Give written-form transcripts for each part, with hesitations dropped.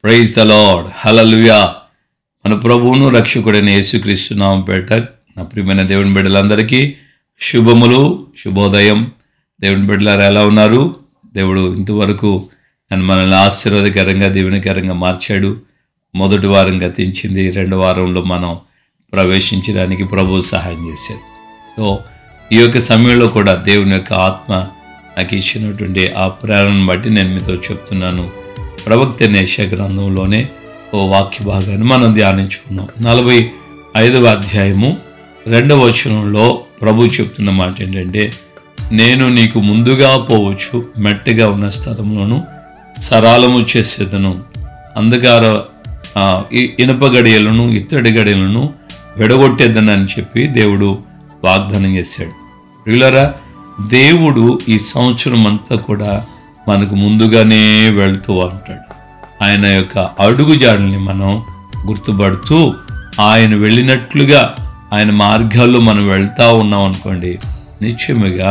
Praise the lord, హల్లెలూయా. మన ప్రభువును రక్షకుడైన యేసుక్రీస్తు నామం పేట నా ప్రియమైన దేవుని బిడ్డలందరికీ శుభములు, శుభోదయం. దేవుని బిడ్డలారా ఎలా ఉన్నారు? దేవుడు ఇంతవరకు మనల్ని ఆశీర్వాదకరంగా దీవెనకరంగా మార్చాడు. మొదటి వారం గతించింది, రెండో వారంలో మనం ప్రవేశించడానికి ప్రభువు సహాయం చేశాడు. సో ఈ యొక్క సమయంలో కూడా దేవుని యొక్క ఆత్మ నాకు ఇచ్చినటువంటి ఆ ప్రేరణను బట్టి నేను మీతో చెప్తున్నాను. ప్రవక్త యెషయా గ్రంథంలోనే ఓ వాక్య భాగాన్ని మనం ధ్యానించుకున్నాం. 45వ అధ్యాయము 2వ వచనంలో ప్రభు చెప్తున్న మాట ఏంటంటే, నేను నీకు ముందుగా పోవచ్చు, మెట్టగా ఉన్న స్థలములను సరాలము చేసేదను, అంధకార ఇనుప గడియలను ఇత్తడి గడియలను విడగొట్టేదని అని చెప్పి దేవుడు వాగ్దానం చేశాడు. ప్రియులారా, దేవుడు ఈ సంవత్సరం అంతా కూడా మనకు ముందుగానే వెళుతూ ఉంటాడు. ఆయన యొక్క అడుగు జాడల్ని మనం గుర్తుపడుతూ ఆయన వెళ్ళినట్లుగా ఆయన మార్గాల్లో మనం వెళ్తూ ఉన్నాం అనుకోండి, నిశ్చయముగా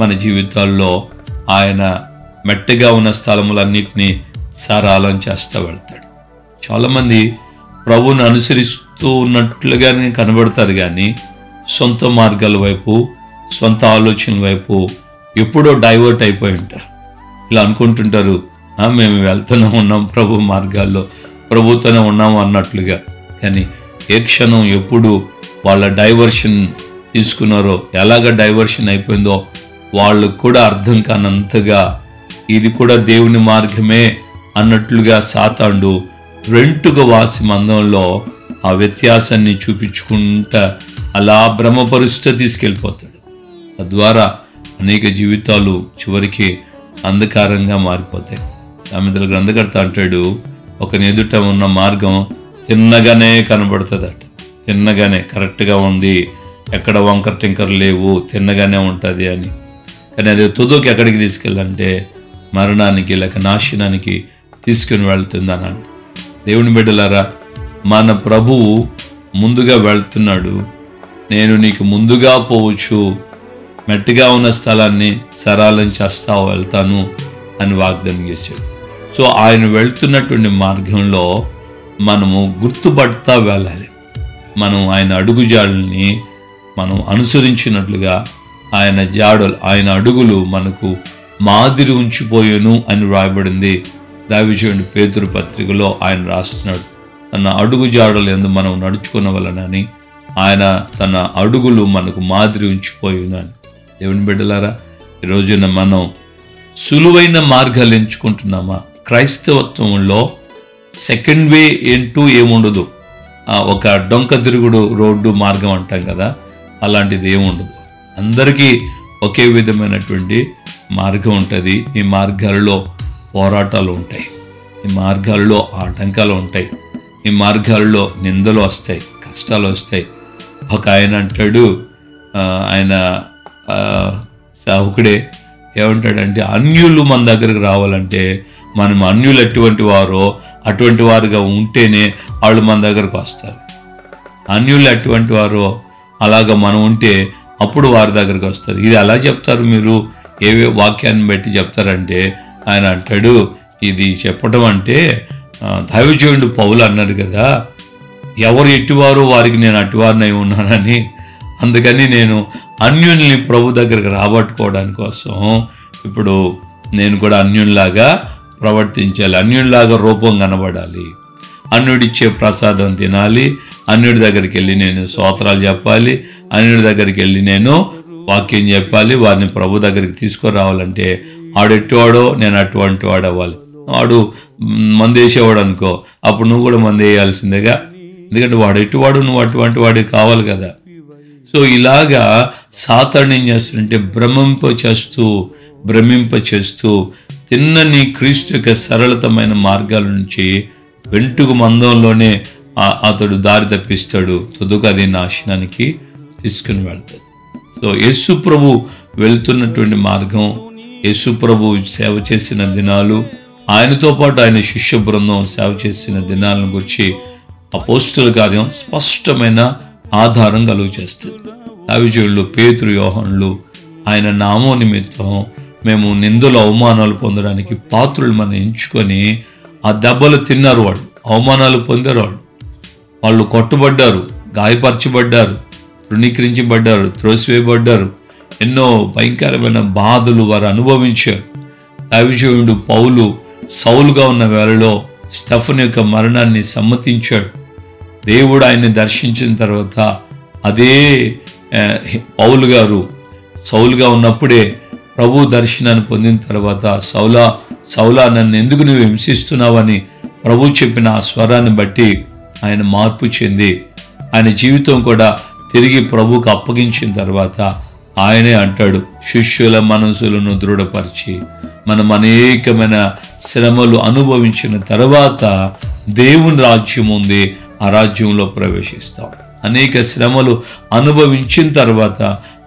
మన జీవితాల్లో ఆయన మెట్టగా ఉన్న స్థలములన్నిటినీ సరాలం చేస్తూ వెళ్తాడు. చాలామంది ప్రభువుని అనుసరిస్తూ ఉన్నట్లుగానే కనబడతారు, కానీ సొంత మార్గాల వైపు, సొంత ఆలోచనల వైపు ఎప్పుడో డైవర్ట్ అయిపోయి ఉంటారు. ఇలా అనుకుంటుంటారు, మేము వెళ్తూనే ఉన్నాం ప్రభు మార్గాల్లో, ప్రభుతోనే ఉన్నాము అన్నట్లుగా. కానీ ఏ క్షణం ఎప్పుడు వాళ్ళ డైవర్షన్ తీసుకున్నారో, ఎలాగ డైవర్షన్ అయిపోయిందో వాళ్ళకు కూడా అర్థం కానంతగా ఇది కూడా దేవుని మార్గమే అన్నట్లుగా సాతాండు రెంటుక వాసి మందంలో ఆ వ్యత్యాసాన్ని చూపించుకుంటా అలా భ్రమపరుస్తూ తీసుకెళ్ళిపోతాడు. తద్వారా అనేక జీవితాలు చివరికి అంధకారంగా మారిపోతాయి. సామెతల గ్రంథకర్త అంటాడు, ఒక ఎదుట ఉన్న మార్గం తిన్నగానే కనబడుతుందట. తిన్నగానే కరెక్ట్గా ఉంది, ఎక్కడ వంకర టింకర్ లేవు, తిన్నగానే ఉంటుంది అని. కానీ అది తుదోకి ఎక్కడికి తీసుకెళ్ళంటే మరణానికి లేక నాశనానికి తీసుకుని వెళ్తుందని. దేవుని బిడ్డలారా, మన ప్రభువు ముందుగా వెళ్తున్నాడు. నేను నీకు ముందుగా పోవచ్చు, మెట్టగా ఉన్న స్థలాన్ని సరాలం చేస్తా వెళ్తాను అని వాగ్దానం చేశాడు. సో ఆయన వెళ్తున్నటువంటి మార్గంలో మనము గుర్తుపడతా వెళ్ళాలి. మనం ఆయన అడుగు జాడల్ని మనం అనుసరించినట్లుగా ఆయన అడుగులు మనకు మాదిరి ఉంచిపోయాను అని రాయబడింది. దావీదు పేతురు పత్రికలో ఆయన రాస్తున్నాడు, తన అడుగు జాడలు ఎందు మనం నడుచుకున్న వలనని ఆయన తన అడుగులు మనకు మాదిరి ఉంచిపోయాను అని. దేవుని బిడ్డలారా, ఈ రోజున మనం సులువైన మార్గాలు ఎంచుకుంటున్నామా? క్రైస్తవత్వంలో సెకండ్ వే ఏంటూ ఏముండదు. ఒక డొంక తిరుగుడు రోడ్డు మార్గం అంటాం కదా, అలాంటిది ఏముండదు. అందరికీ ఒకే విధమైనటువంటి మార్గం ఉంటుంది. ఈ మార్గాలలో పోరాటాలు ఉంటాయి, ఈ మార్గాలలో ఆటంకాలు ఉంటాయి, ఈ మార్గాలలో నిందలు వస్తాయి, కష్టాలు వస్తాయి. ఒక ఆయన అంటాడు, ఆయన సాహుకుడే ఏమంటాడంటే, అన్యులు మన దగ్గరకు రావాలంటే మనం అన్యులు ఎటువంటి వారో అటువంటి వారుగా ఉంటేనే వాళ్ళు మన దగ్గరకు వస్తారు. అన్యులు ఎటువంటి వారో అలాగా మనం ఉంటే అప్పుడు వారి దగ్గరకు వస్తారు. ఇది ఎలా చెప్తారు మీరు? ఏవే వాక్యాన్ని బట్టి చెప్తారంటే, ఆయన అంటాడు, ఇది చెప్పడం అంటే దైవజనుడు పౌలు అన్నారు కదా, ఎవరు ఎట్టివారో వారికి నేను అట్టివారినై ఉన్నానని. అందుకని నేను అన్యుల్ని ప్రభు దగ్గరకు రాబట్టుకోవడానికి కోసం ఇప్పుడు నేను కూడా అన్యుల్లాగా ప్రవర్తించాలి, అన్యుల్లాగా రూపం కనబడాలి, అన్యుడిచ్చే ప్రసాదం తినాలి, అన్యుడి దగ్గరికి వెళ్ళి నేను స్తోత్రాలు చెప్పాలి, అన్యుడి దగ్గరికి వెళ్ళి నేను వాక్యం చెప్పాలి. వారిని ప్రభు దగ్గరికి తీసుకురావాలంటే వాడు ఎట్టువాడో నేను అటువంటి వాడు అవ్వాలి. వాడు మందేసేవాడు అనుకో, అప్పుడు నువ్వు కూడా మందేయాల్సిందేగా, ఎందుకంటే వాడు ఎట్టువాడు, నువ్వు అటువంటి వాడు కావాలి కదా. సో ఇలాగా సాతాను ఏం చేస్తుంటే భ్రమింప చేస్తూ తిన్నని క్రీస్తు యొక్క సరళతమైన మార్గాల నుంచి వెంటుకు మందంలోనే అతడు దారి తప్పిస్తాడు. తుదకు అది నాశనానికి తీసుకుని వెళ్తాడు. సో యేసు ప్రభు వెళ్తున్నటువంటి మార్గం, యేసు ప్రభు సేవ చేసిన దినాలు, ఆయనతో పాటు ఆయన శిష్య బృందం సేవ చేసిన దినాలను గురించి అపోస్తుల కార్యం స్పష్టమైన ఆధారం కలుగు చేస్తుంది. దావీదు, పేతురు, యోహానులు ఆయన నామం నిమిత్తం మేము నిందలు అవమానాలు పొందడానికి పాత్రులు మనం ఎంచుకొని ఆ దెబ్బలు తిన్నారు, వాళ్ళు అవమానాలు పొందారు, వాళ్ళు కొట్టబడ్డారు, గాయపరచబడ్డారు, తృణీకరించబడ్డారు, త్రోసివేయబడ్డారు. ఎన్నో భయంకరమైన బాధలు వారు అనుభవించారు. దైవజనుడు పౌలు సౌలుగా ఉన్న వేళలో స్టెఫను యొక్క మరణాన్ని సమ్మతించాడు. దేవుడు ఆయన్ని దర్శించిన తర్వాత అదే పౌలు గారు సౌలుగా ఉన్నప్పుడే ప్రభు దర్శనాన్ని పొందిన తర్వాత సౌలా సౌలా నన్ను ఎందుకు నువ్వు హింసిస్తున్నావని ప్రభు చెప్పిన ఆ స్వరాన్ని బట్టి ఆయన మార్పు చెంది ఆయన జీవితం కూడా తిరిగి ప్రభుకు అప్పగించిన తర్వాత ఆయనే అంటాడు, శిష్యుల మనసులను దృఢపరిచి మనం అనేకమైన శ్రమలు అనుభవించిన తర్వాత దేవుని రాజ్యం ఉంది, ఆ రాజ్యంలో ప్రవేశిస్తాం. అనేక శ్రమలు అనుభవించిన తర్వాత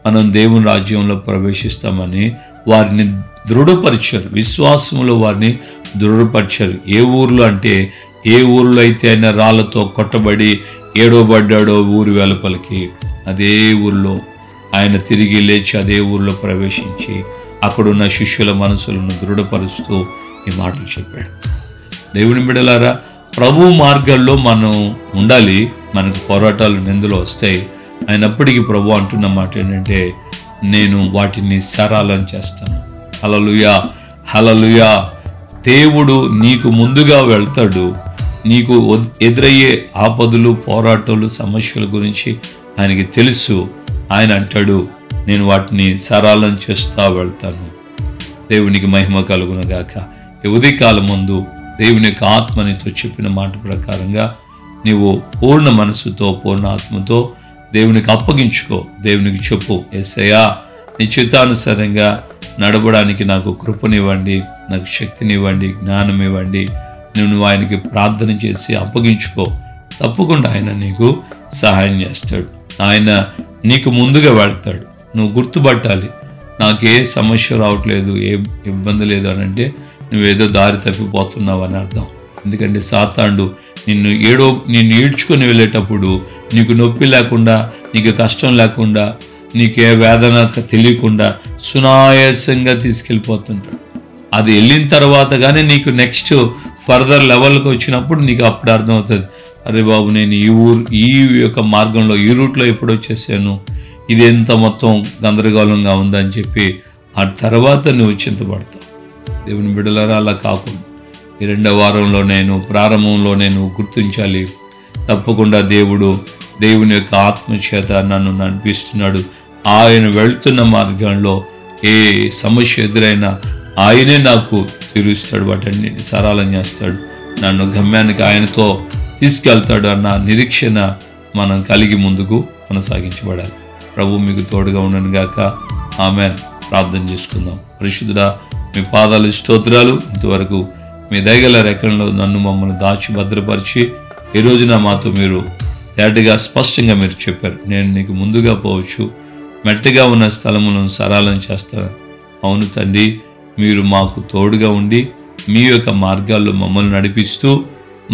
మనం దేవుని రాజ్యంలో ప్రవేశిస్తామని వారిని దృఢపరిచారు. విశ్వాసంలో వారిని దృఢపరిచారు. ఏ ఊర్లో అంటే ఏ ఊర్లో అయితే ఆయన రాళ్లతో కొట్టబడి ఏడవబడ్డాడో ఊరి వెలుపలికి, అదే ఊర్లో ఆయన తిరిగి లేచి అదే ఊర్లో ప్రవేశించి అక్కడున్న శిష్యుల మనసులను దృఢపరుస్తూ ఈ మాటలు చెప్పాడు. దేవుని బిడ్డలారా, ప్రభు మార్గాల్లో మనం ఉండాలి. మనకు పోరాటాలు నిందలు వస్తాయి. అయినప్పటికీ ప్రభు అంటున్న మాట ఏంటంటే, నేను వాటిని సరళం చేస్తాను. హల్లెలూయా, హల్లెలూయా. దేవుడు నీకు ముందుగా వెళ్తాడు. నీకు ఎదురయ్యే ఆపదలు, పోరాటాలు, సమస్యల గురించి ఆయనకి తెలుసు. ఆయన అంటాడు, నేను వాటిని సరళం చేస్తా వెళ్తాను. దేవునికి మహిమ కలుగునగాక. ఈ ఉదయకాలం ముందు దేవుని యొక్క ఆత్మనితో చెప్పిన మాట ప్రకారంగా నీవు పూర్ణ మనసుతో, పూర్ణ ఆత్మతో దేవునికి అప్పగించుకో. దేవునికి చెప్పు, యేసయ్యా నీ చిత్తానుసారంగా నడవడానికి నాకు కృపనివ్వండి, నాకు శక్తినివ్వండి, జ్ఞానం ఇవ్వండి. నువ్వు ఆయనకి ప్రార్థన చేసి అప్పగించుకో. తప్పకుండా ఆయన నీకు సహాయం చేస్తాడు. ఆయన నీకు ముందుగా వెళ్తాడు. నువ్వు గుర్తుపట్టాలి, నాకే సమస్య రావట్లేదు, ఏ ఇబ్బంది లేదు అని అంటే నువ్వేదో దారి తప్పిపోతున్నావు అని అర్థం. ఎందుకంటే సాతానుడు నిన్ను ఈడ్చుకొని వెళ్ళేటప్పుడు నీకు నొప్పి లేకుండా, నీకు కష్టం లేకుండా, నీకే వేదన తెలియకుండా సునాయాసంగా తీసుకెళ్ళిపోతుంటాడు. అది వెళ్ళిన తర్వాత కానీ నీకు నెక్స్ట్ ఫర్దర్ లెవెల్కి వచ్చినప్పుడు నీకు అప్పుడు అర్థమవుతుంది, అరే బాబు నేను ఈ యొక్క మార్గంలో ఈ రూట్లో ఎప్పుడు వచ్చేసాను, ఇది ఎంత మొత్తం గందరగోళంగా ఉందని చెప్పి ఆ తర్వాత నువ్వు చింతపడతావు. దేవుని బిడ్డలారా, అలా కాకుండా ఈ 2వ వారంలో ప్రారంభంలో నేను గుర్తించాలి, తప్పకుండా దేవుని యొక్క ఆత్మచేత నన్ను నడిపిస్తున్నాడు. ఆయన వెళ్తున్న మార్గంలో ఏ సమస్య ఎదురైనా ఆయనే నాకు తీరుస్తాడు, వాటన్నిటిని సరళం చేస్తాడు, నన్ను గమ్యానికి ఆయనతో తీసుకెళ్తాడు అన్న నిరీక్షణ మనం కలిగి ముందుకు కొనసాగించబడాలి. ప్రభు మీకు తోడుగా ఉండను గాక. ఆమేన్. ప్రార్థన చేసుకుందాం. పరిశుద్ధుడా, మీ పాదాలు స్తోత్రాలు. ఇంతవరకు మీ దయగల రెక్కలలో నన్ను మమ్మల్ని దాచి భద్రపరిచి ఈ రోజున మాతో మీరు తేటగా స్పష్టంగా మీరు చెప్పారు, నేను నీకు ముందుగా పోవచ్చు, మెట్టగా ఉన్న స్థలములను సరళం చేస్తాను. అవును తండ్రి, మీరు మాకు తోడుగా ఉండి మీ యొక్క మార్గాల్లో మమ్మల్ని నడిపిస్తూ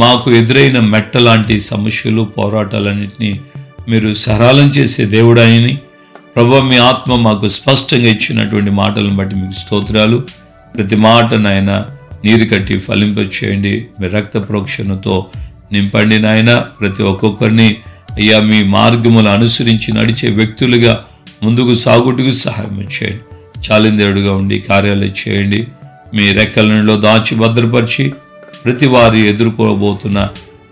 మాకు ఎదురైన మెట్ట లాంటి సమస్యలు, పోరాటాలన్నింటినీ మీరు సరళం చేసే దేవుడని ప్రభువా, మీ ఆత్మ మాకు స్పష్టంగా ఇచ్చినటువంటి మాటలను బట్టి మీకు స్తోత్రాలు. ప్రతి మాట నాయన నీరు కట్టి ఫలింపచేయండి. మీ రక్త ప్రోక్షణతో నింపండి నాయన. ప్రతి ఒక్కొక్కరిని అయ్యా మీ మార్గములు అనుసరించి నడిచే వ్యక్తులుగా ముందుకు సాగుటకు సహాయం చేయండి. చాలిందేవుడుగా ఉండి కార్యాలు చేయండి. మీ రెక్కలలో దాచి భద్రపరిచి ప్రతి వారి ఎదుర్కోబోతున్న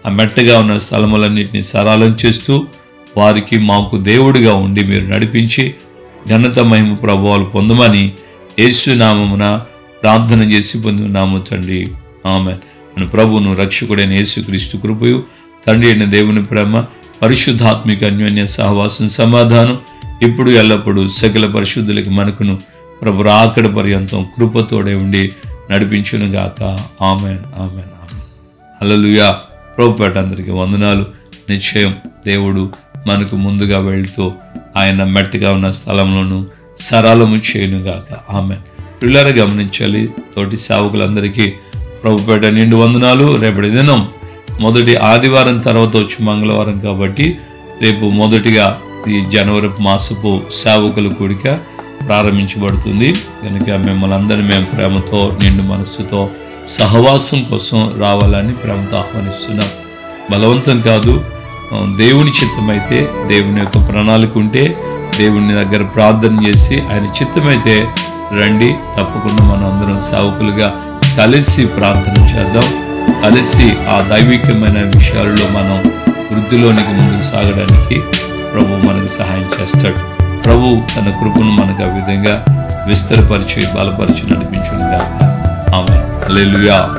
ఆ మెట్టగా ఉన్న స్థలములన్నింటినీ సరళం చేస్తూ వారికి మాకు దేవుడిగా ఉండి మీరు నడిపించి ఘనత, మహిమ, ప్రభావాలు పొందమని యేసు నామమున ప్రార్థన చేసి పొందున్నాము తండ్రి. ఆమేన్. మన ప్రభువును రక్షకుడైన యేసుక్రీస్తు కృపయు, తండ్రి అయిన దేవుని ప్రేమ, పరిశుద్ధాత్మిక అన్యోన్య సహవాసం, సమాధానం ఇప్పుడు ఎల్లప్పుడూ సకల పరిశుద్ధులకి మనకును ప్రభు రాకడ పర్యంతం కృపతోడే ఉండి నడిపించును గాక. ఆమేన్, ఆమేన్, ఆమేన్. హల్లెలూయా. ప్రభుపేట అందరికీ వందనాలు. నిశ్చయం దేవుడు మనకు ముందుగా వెళ్తూ ఆయన మెట్టగా ఉన్న స్థలంలోనూ సరళము చేయునుగాక. ఆమేన్. పిల్లలు గమనించాలి, తోటి సేవకులందరికీ ప్రభుపేట నిండు వందనాలు. రేపటి దినం మొదటి ఆదివారం తర్వాత వచ్చి మంగళవారం కాబట్టి రేపు మొదటిగా ఈ జనవరి మాసపు సేవకుల కూడిక ప్రారంభించబడుతుంది. కనుక మిమ్మల్ని అందరినీ మేము ప్రేమతో, నిండు మనస్సుతో సహవాసం కోసం రావాలని ప్రేమతో ఆహ్వానిస్తున్నాం. బలవంతం కాదు, దేవుని చిత్తమైతే, దేవుని యొక్క ప్రణాళిక ఉంటే, దేవుని దగ్గర ప్రార్థన చేసి ఆయన చిత్తమైతే రండి. తప్పకుండా మనం అందరం సేవకులుగా కలిసి ప్రార్థన చేద్దాం. కలిసి ఆ దైవికమైన విషయాలలో మనం వృద్ధిలోనికి ముందుకు సాగడానికి ప్రభు మనకు సహాయం చేస్తాడు. ప్రభు తన కృపను మనకు ఆ విధంగా విస్తరపరిచి బలపరిచి నడిపించును గాక. ఆమేన్. హల్లెలూయా.